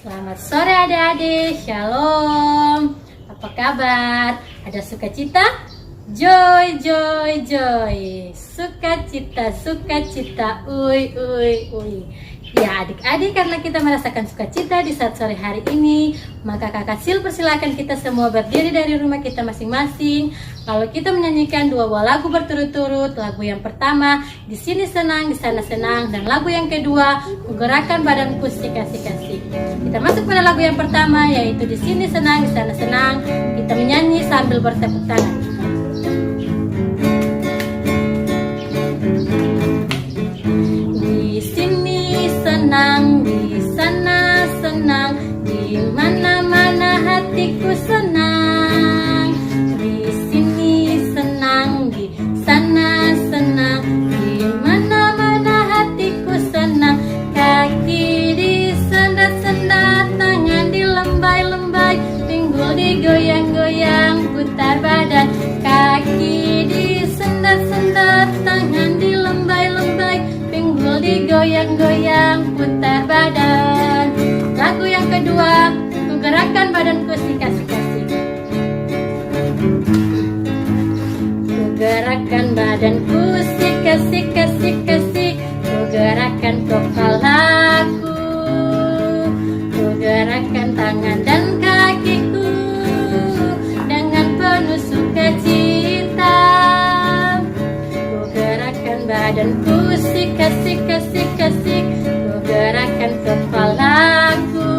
Selamat sore adik-adik, shalom. Apa kabar? Ada sukacita? Joy, joy, joy. Sukacita, sukacita, uy, uy, uy. Ya adik-adik, karena kita merasakan sukacita di saat sore hari ini, maka kakak Sil persilakan kita semua berdiri dari rumah kita masing-masing. Lalu kita menyanyikan dua buah lagu berturut-turut. Lagu yang pertama, di sini senang, di sana senang. Dan lagu yang kedua, menggerakkan badanku sikasik-kasik. Kita masuk pada lagu yang pertama, yaitu di sini senang, di sana senang. Kita menyanyi sambil bertepuk tangan. Di sini senang, di sana senang, di mana-mana hatiku senang. Di sini senang, di sana senang, di mana-mana hatiku senang. Kaki disendat-sendat, tangan dilembai-lembai, pinggul digoyang-goyang, putar badan. Kaki disendat-sendat, tangan dilembai-lembai, pinggul digoyang-goyang, putar badan. Lagu yang kedua, menggerakkan badanku sikasik-kasik. Menggerakkan badanku sikasik-kasik-kasik, menggerakkan kepalaku, menggerakkan tangan dan kakiku dengan penuh sukacita. Menggerakkan badanku sikasik-kasik-kasik, menggerakkan kepalaku,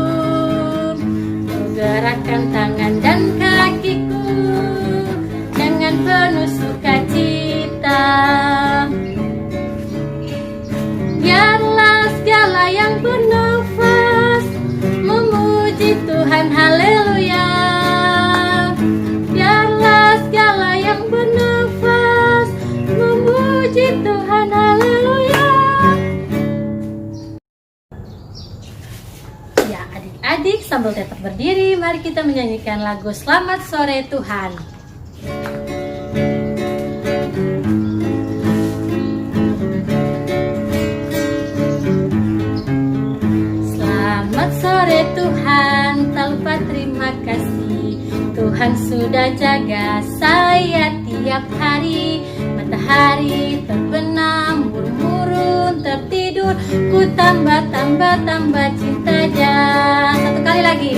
menggerakkan tangan dan kakiku dengan penuh sukacita. Biarlah segala yang bernafas memuji Tuhan, haleluya. Biarlah segala yang bernafas memuji Tuhan, haleluya. Ya adik-adik, sambil tetap berdiri, mari kita menyanyikan lagu Selamat Sore Tuhan. Selamat sore Tuhan, tak lupa terima kasih. Tuhan sudah jaga saya tiap hari. Matahari terbenam, burung-burung tertidur, ku tambah cinta dia. Satu kali lagi.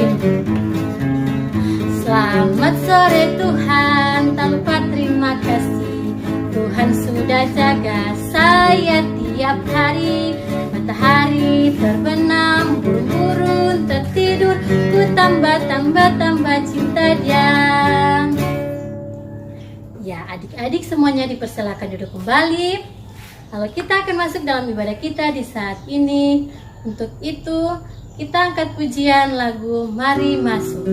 Selamat sore Tuhan, tak lupa terima kasih. Tuhan sudah jaga saya tiap hari. Matahari terbenam, burung-burung tertidur, ku tambah cinta dia. Ya adik-adik semuanya dipersilakan duduk kembali. Lalu kita akan masuk dalam ibadah kita di saat ini. Untuk itu kita angkat pujian lagu Mari Masuk.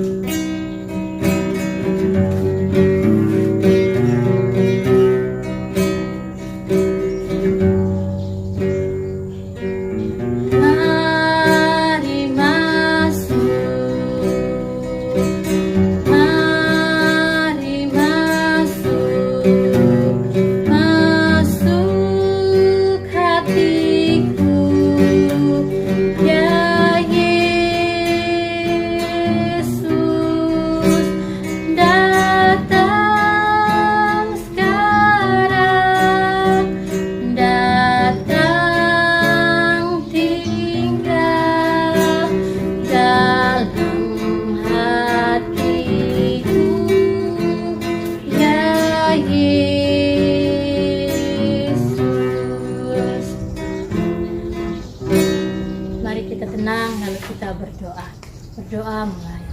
Berdoa mulai.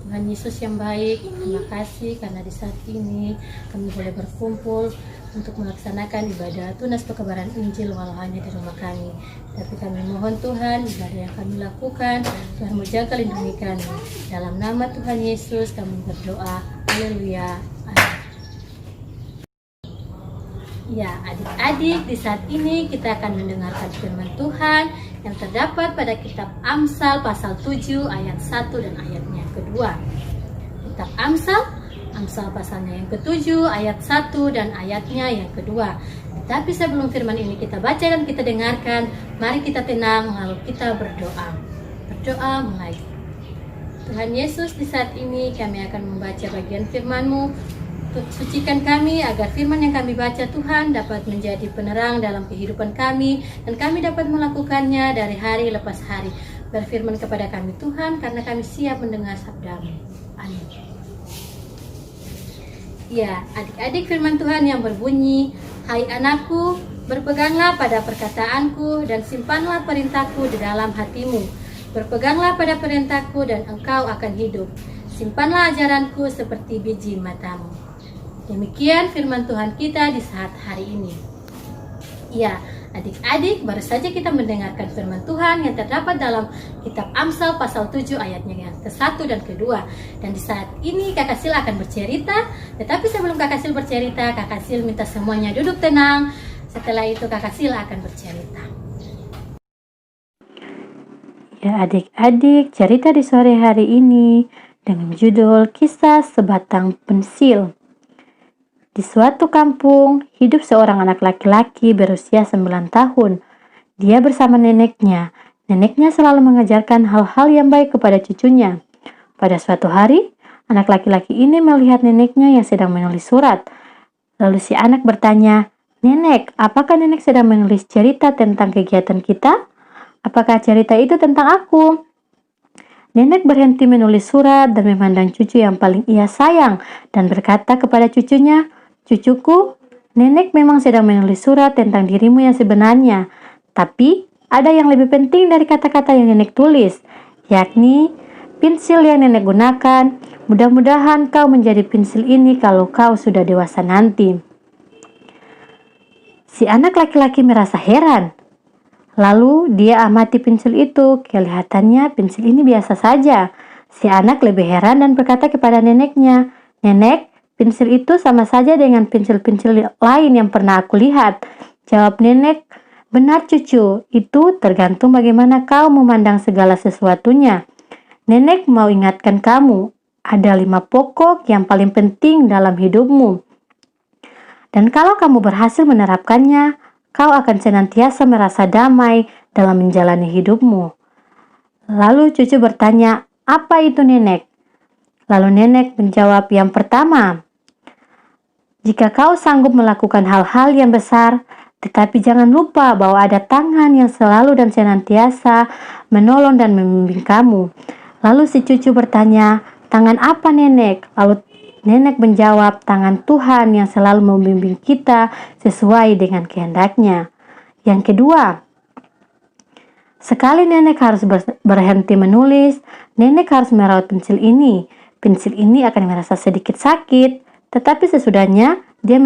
Tuhan Yesus yang baik, terima kasih karena di saat ini kami boleh berkumpul untuk melaksanakan ibadah tunas pekebaran Injil walau hanya di rumah kami. Tapi kami mohon Tuhan, ibadah yang kami lakukan, Tuhan menjaga lindungi kami. Dalam nama Tuhan Yesus kami berdoa. Haleluya. Amin. Ya adik-adik, di saat ini kita akan mendengarkan firman Tuhan yang terdapat pada kitab Amsal pasal 7 ayat 1 dan ayatnya yang kedua. Kitab Amsal pasalnya yang ke-7 ayat 1 dan ayatnya yang kedua. Tapi sebelum firman ini kita baca dan kita dengarkan, mari kita tenang lalu kita berdoa. Berdoa mulai. Tuhan Yesus, di saat ini kami akan membaca bagian firman-Mu. Sucikan kami agar firman yang kami baca Tuhan dapat menjadi penerang dalam kehidupan kami, dan kami dapat melakukannya dari hari lepas hari. Berfirman kepada kami Tuhan, karena kami siap mendengar sabda-Mu. Amin. Ya, adik-adik, firman Tuhan yang berbunyi, "Hai anakku, berpeganglah pada perkataanku dan simpanlah perintahku di dalam hatimu. Berpeganglah pada perintahku dan engkau akan hidup. Simpanlah ajaranku seperti biji matamu." Demikian firman Tuhan kita di saat hari ini. Ya, adik-adik, baru saja kita mendengarkan firman Tuhan yang terdapat dalam kitab Amsal pasal 7 ayatnya yang ke-1 dan ke-2. Dan di saat ini Kakak Sil akan bercerita, tetapi sebelum Kakak Sil bercerita, Kakak Sil minta semuanya duduk tenang. Setelah itu Kakak Sil akan bercerita. Ya adik-adik, cerita di sore hari ini dengan judul Kisah Sebatang Pensil. Di suatu kampung, hidup seorang anak laki-laki berusia 9 tahun. Dia bersama neneknya. Neneknya selalu mengajarkan hal-hal yang baik kepada cucunya. Pada suatu hari, anak laki-laki ini melihat neneknya yang sedang menulis surat. Lalu si anak bertanya, "Nenek, apakah nenek sedang menulis cerita tentang kegiatan kita? Apakah cerita itu tentang aku?" Nenek berhenti menulis surat dan memandang cucu yang paling ia sayang dan berkata kepada cucunya, "Cucuku, nenek memang sedang menulis surat tentang dirimu yang sebenarnya, tapi ada yang lebih penting dari kata-kata yang nenek tulis, yakni pensil yang nenek gunakan. Mudah-mudahan kau menjadi pensil ini kalau kau sudah dewasa nanti." Si anak laki-laki merasa heran. Lalu dia amati pensil itu. Kelihatannya pensil ini biasa saja. Si anak lebih heran dan berkata kepada neneknya, "Nenek, pensil itu sama saja dengan pensil-pensil lain yang pernah aku lihat." Jawab nenek, "Benar cucu, itu tergantung bagaimana kau memandang segala sesuatunya. Nenek mau ingatkan kamu, ada 5 pokok yang paling penting dalam hidupmu. Dan kalau kamu berhasil menerapkannya, kau akan senantiasa merasa damai dalam menjalani hidupmu." Lalu cucu bertanya, "Apa itu nenek?" Lalu nenek menjawab, "Yang pertama, jika kau sanggup melakukan hal-hal yang besar, tetapi jangan lupa bahwa ada tangan yang selalu dan senantiasa menolong dan membimbing kamu." Lalu si cucu bertanya, "Tangan apa nenek?" Lalu nenek menjawab, "Tangan Tuhan yang selalu membimbing kita sesuai dengan kehendaknya." Yang kedua, sekali nenek harus berhenti menulis, nenek harus merawat pensil ini. Pensil ini akan merasa sedikit sakit, tetapi sesudahnya dia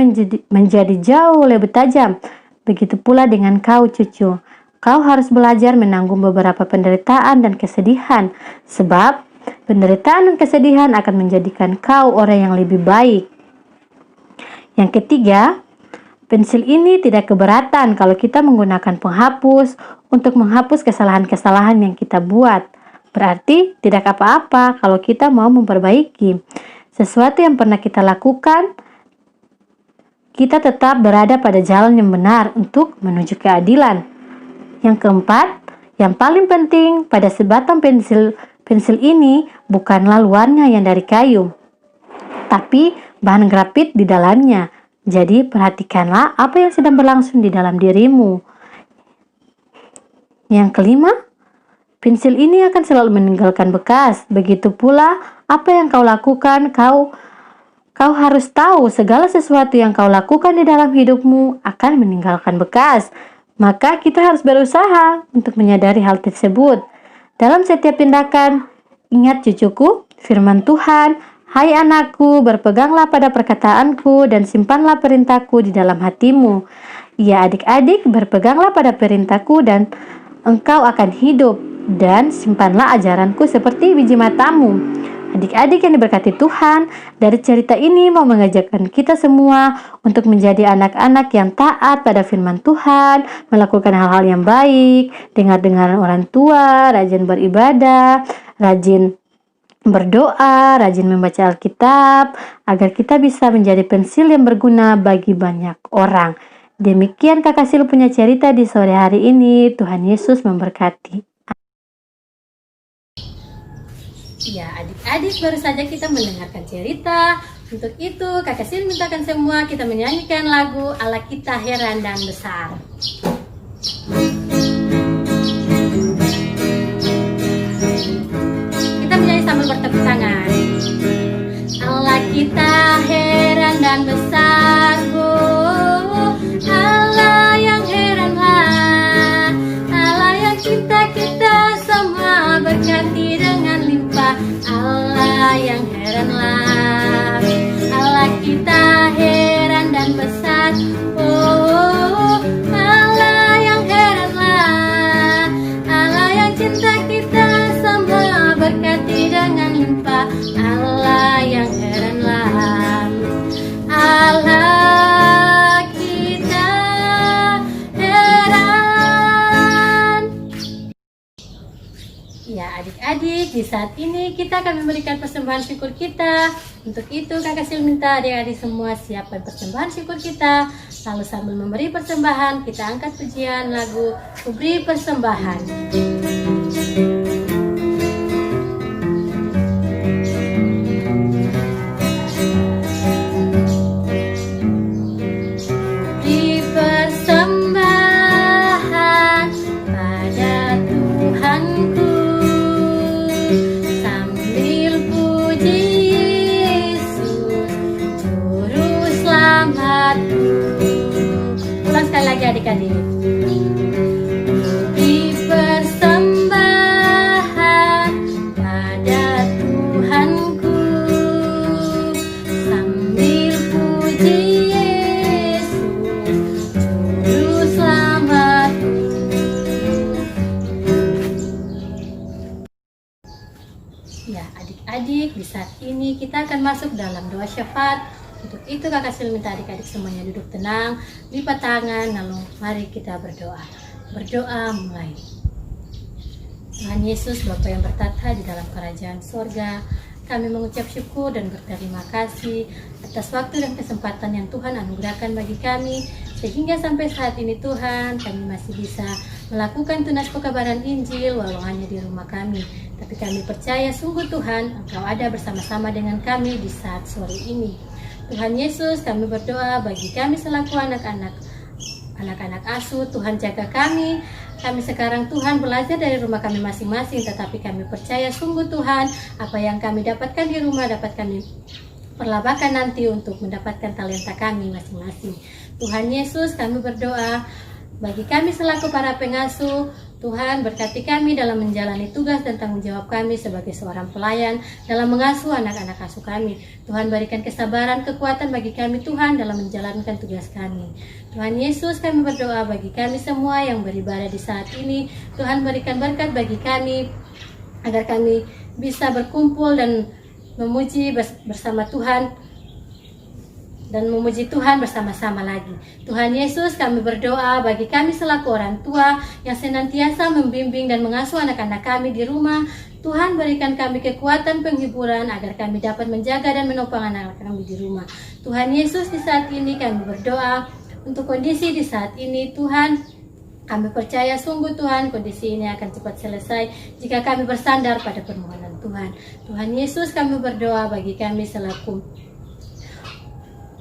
menjadi jauh lebih tajam. Begitu pula dengan kau cucu. Kau harus belajar menanggung beberapa penderitaan dan kesedihan, sebab penderitaan dan kesedihan akan menjadikan kau orang yang lebih baik. Yang ketiga, pensil ini tidak keberatan kalau kita menggunakan penghapus untuk menghapus kesalahan-kesalahan yang kita buat. Berarti tidak apa-apa kalau kita mau memperbaiki sesuatu yang pernah kita lakukan. Kita tetap berada pada jalan yang benar untuk menuju keadilan. Yang keempat, yang paling penting pada sebatang pensil ini bukanlah luarnya yang dari kayu, tapi bahan grafit di dalamnya. Jadi perhatikanlah apa yang sedang berlangsung di dalam dirimu. Yang kelima, pensil ini akan selalu meninggalkan bekas. Begitu pula apa yang kau lakukan, kau harus tahu segala sesuatu yang kau lakukan di dalam hidupmu akan meninggalkan bekas. Maka kita harus berusaha untuk menyadari hal tersebut. Dalam setiap tindakan, ingat cucuku, firman Tuhan, "Hai anakku, berpeganglah pada perkataanku dan simpanlah perintahku di dalam hatimu." Ya adik-adik, berpeganglah pada perintahku dan engkau akan hidup, dan simpanlah ajaranku seperti biji matamu. Adik-adik yang diberkati Tuhan, dari cerita ini mau mengajarkan kita semua untuk menjadi anak-anak yang taat pada firman Tuhan, melakukan hal-hal yang baik, dengar-dengar orang tua, rajin beribadah, rajin berdoa, rajin membaca Alkitab, agar kita bisa menjadi pensil yang berguna bagi banyak orang. Demikian Kakak Sil punya cerita di sore hari ini. Tuhan Yesus memberkati. Ya, adik-adik baru saja kita mendengarkan cerita. Untuk itu, Kakak Sil mintakan semua kita menyanyikan lagu Allah Kita Heran dan Besar. Kita menyanyi sambil bertepuk tangan. Allah kita heran dan besar, oh, Allah yang heranlah, Allah yang cinta kita semua berkati dengan limpah, Allah yang heranlah, Allah kita heran dan besar, oh, Allah yang heranlah, Allah yang cinta kita semua berkati dengan limpah, Allah yang heranlah, Allah kita heran. Ya, adik-adik, di saat ini kita akan memberikan persembahan syukur kita. Untuk itu Kakak Sil minta adik-adik semua siapkan persembahan syukur kita. Lalu sambil memberi persembahan, kita angkat pujian lagu Ku Beri Persembahan. Ulang sekali lagi adik-adik. Beri persembahan pada Tuhanku sambil puji Yesus Juru Selamatku. Ya, adik-adik, di saat ini kita akan masuk dalam doa syafaat. Untuk itu Kakak Sil minta adik-adik semuanya duduk tenang, lipat tangan, lalu mari kita berdoa. Berdoa mulai. Tuhan Yesus, Bapa yang bertata di dalam kerajaan sorga, kami mengucap syukur dan berterima kasih atas waktu dan kesempatan yang Tuhan anugerahkan bagi kami, sehingga sampai saat ini Tuhan, kami masih bisa melakukan tunas pekabaran Injil walau hanya di rumah kami. Tapi kami percaya sungguh Tuhan, Engkau ada bersama-sama dengan kami di saat sore ini. Tuhan Yesus, kami berdoa bagi kami selaku anak-anak asuh, Tuhan jaga kami. Kami sekarang Tuhan belajar dari rumah kami masing-masing, tetapi kami percaya sungguh Tuhan, apa yang kami dapatkan di rumah dapat kami perlabakan nanti untuk mendapatkan talenta kami masing-masing. Tuhan Yesus, kami berdoa bagi kami selaku para pengasuh, Tuhan berkati kami dalam menjalani tugas dan tanggung jawab kami sebagai seorang pelayan dalam mengasuh anak-anak asuh kami. Tuhan berikan kesabaran, kekuatan bagi kami Tuhan dalam menjalankan tugas kami. Tuhan Yesus, kami berdoa bagi kami semua yang beribadah di saat ini. Tuhan berikan berkat bagi kami agar kami bisa berkumpul dan memuji bersama Tuhan dan memuji Tuhan bersama-sama lagi. Tuhan Yesus, kami berdoa bagi kami selaku orang tua yang senantiasa membimbing dan mengasuh anak-anak kami di rumah. Tuhan berikan kami kekuatan penghiburan agar kami dapat menjaga dan menopang anak-anak kami di rumah. Tuhan Yesus, di saat ini kami berdoa untuk kondisi di saat ini. Tuhan, kami percaya sungguh Tuhan kondisi ini akan cepat selesai jika kami bersandar pada permohonan Tuhan. Tuhan Yesus, kami berdoa bagi kami selaku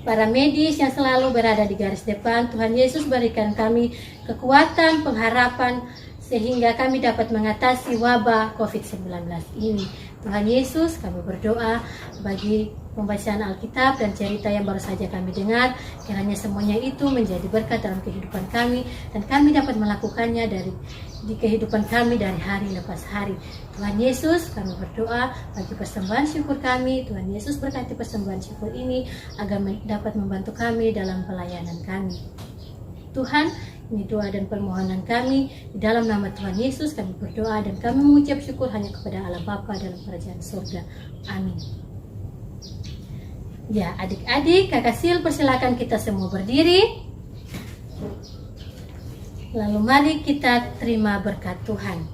para medis yang selalu berada di garis depan. Tuhan Yesus, berikan kami kekuatan, pengharapan, sehingga kami dapat mengatasi wabah COVID-19 ini. Tuhan Yesus, kami berdoa bagi pembacaan Alkitab dan cerita yang baru saja kami dengar. Kiranya semuanya itu menjadi berkat dalam kehidupan kami, dan kami dapat melakukannya di kehidupan kami dari hari lepas hari. Tuhan Yesus, kami berdoa bagi persembahan syukur kami. Tuhan Yesus, berkati persembahan syukur ini agar dapat membantu kami dalam pelayanan kami. Tuhan, ini doa dan permohonan kami. Di dalam nama Tuhan Yesus kami berdoa dan kami mengucap syukur hanya kepada Allah Bapa dalam kerajaan surga. Amin. Ya, adik-adik, Kakak Sil persilakan kita semua berdiri. Lalu mari kita terima berkat Tuhan.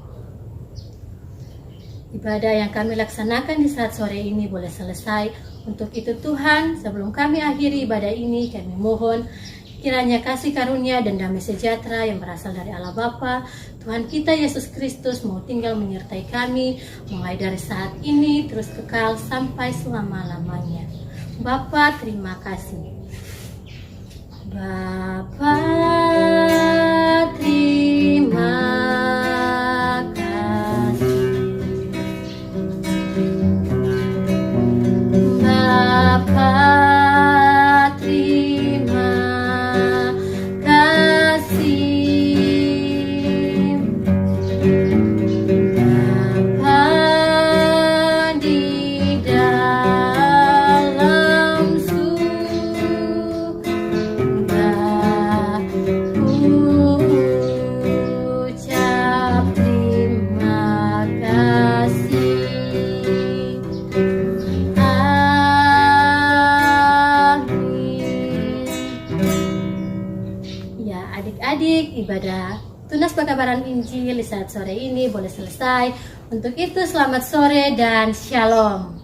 Ibadah yang kami laksanakan di saat sore ini boleh selesai. Untuk itu Tuhan, sebelum kami akhiri ibadah ini, kami mohon Kiranya kasih karunia dan damai sejahtera yang berasal dari Allah Bapa, Tuhan kita Yesus Kristus mau tinggal menyertai kami mulai dari saat ini terus kekal sampai selama-lamanya. Bapa, terima kasih. Bapa, terima kasih. Bapa, terima kasih. Bapa di dalam surga, ucap terima kasih. Amin. Ya, adik-adik, ibadah tunas pekabaran Injil di saat sore ini boleh selesai. Untuk itu selamat sore dan shalom.